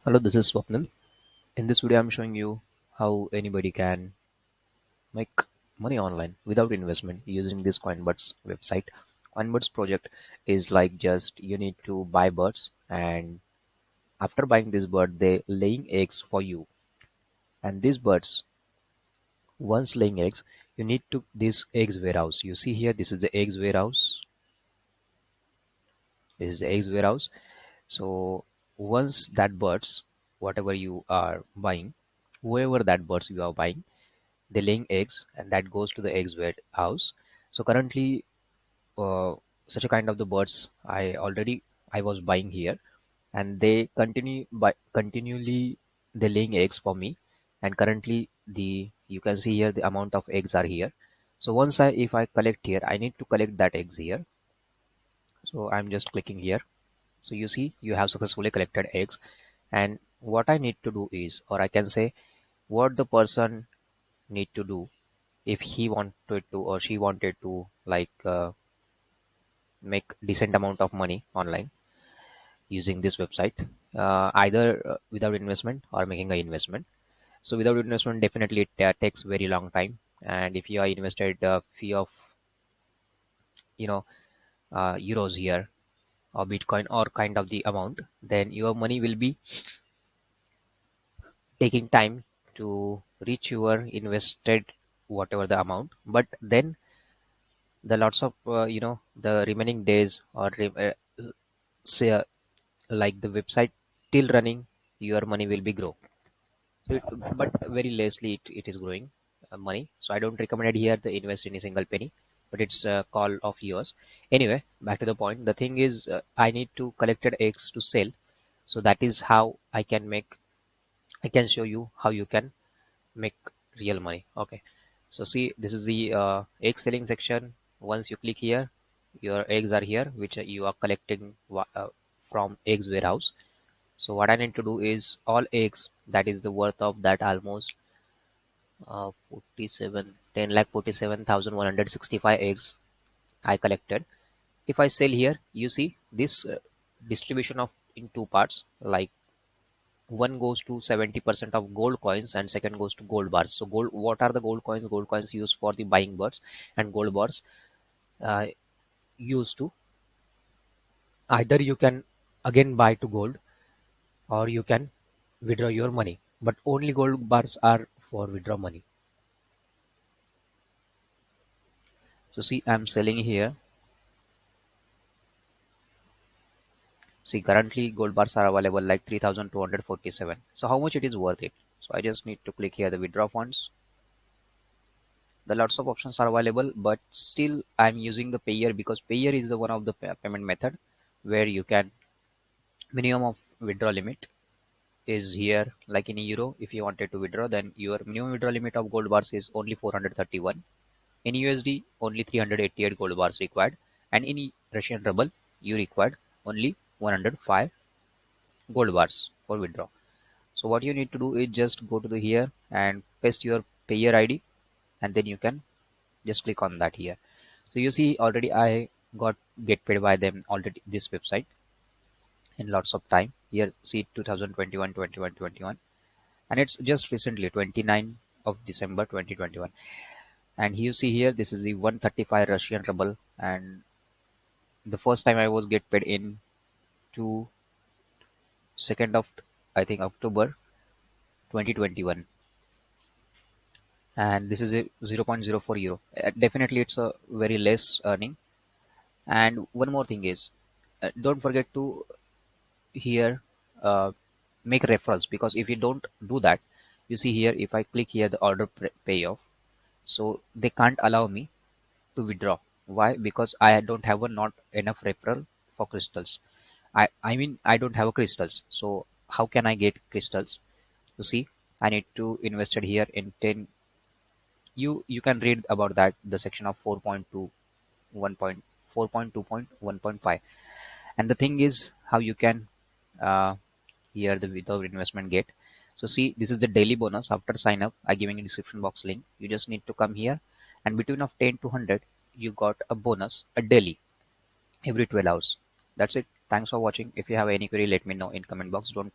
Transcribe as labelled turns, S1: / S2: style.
S1: Hello, this is Swapnil. In this video, I'm showing you how anybody can make money online without investment using this CoinBirds website. CoinBirds project is like just you need to buy birds, and after buying this bird, they laying eggs for you. And these birds, once laying eggs, you need to this eggs warehouse. You see here, this is the eggs warehouse. This is the eggs warehouse. So once that birds, whatever you are buying, whoever that birds you are buying, they laying eggs and that goes to the eggs warehouse. So currently such a kind of the birds I was buying here, and they continually they laying eggs for me. And currently the you can see here the amount of eggs are here. So once I if I collect here, I need to collect that eggs here. So I'm just clicking here. So you see you have successfully collected eggs, and what I need to do is, or I can say what the person need to do if he wanted to or she wanted to make decent amount of money online using this website, either without investment or making an investment. So without investment, definitely it takes very long time, and if you are invested a fee of you know euros here or bitcoin or kind of the amount, then your money will be taking time to reach your invested whatever the amount. But then the lots of the remaining days or say like the website till running, your money will be grow. So but very lessly it is growing money. So I don't recommend it here to invest in a single penny, but it's a call of yours. Anyway, back to the point. The thing is, I need to collected eggs to sell. So that is how I can show you how you can make real money. Okay, so see, this is the egg selling section. Once you click here, your eggs are here, which you are collecting from eggs warehouse. So what I need to do is all eggs that is the worth of that almost 47 10 lakh 47,165 eggs I collected. If I sell here, you see this distribution of in two parts. Like one goes to 70% of gold coins and second goes to gold bars. So gold, what are the gold coins? Gold coins used for the buying birds, and gold bars uh, used to either you can again buy to gold or you can withdraw your money. But only gold bars are for withdraw money. So see, I'm selling here. See, currently gold bars are available like 3,247. So how much it is worth it? So I just need to click here the withdraw funds. The lots of options are available, but still I'm using the payer because payer is the one of the payment method where you can minimum of withdraw limit is here. Like in euro, if you wanted to withdraw, then your minimum withdrawal limit of gold bars is only 431. In USD, only 388 gold bars required, and in Russian ruble, you required only 105 gold bars for withdraw. So what you need to do is just go to the here and paste your payer ID, and then you can just click on that here. So you see already I got get paid by them already this website in lots of time. Here see 2021, 21, 21, and it's just recently 29 of December 2021. And you see here this is the 135 Russian ruble, and the first time I was get paid in to 2nd of I think October 2021, and this is a 0.04 euro. Definitely it's a very less earning. And one more thing is, don't forget to here make referrals, because if you don't do that, you see here if I click here the order payoff, so they can't allow me to withdraw. Why? Because I don't have a not enough referral for crystals. I mean I don't have a crystals. So how can I get crystals? You see, I need to invest it here in 10. You can read about that the section of 4.2 1.4.2.1.5. And the thing is how you can uh, here the without investment get. So see, this is the daily bonus after sign up. I giving a description box link. You just need to come here, and between of 10 to 100 you got a bonus a daily every 12 hours. That's it. Thanks for watching. If you have any query, let me know in comment box. Don't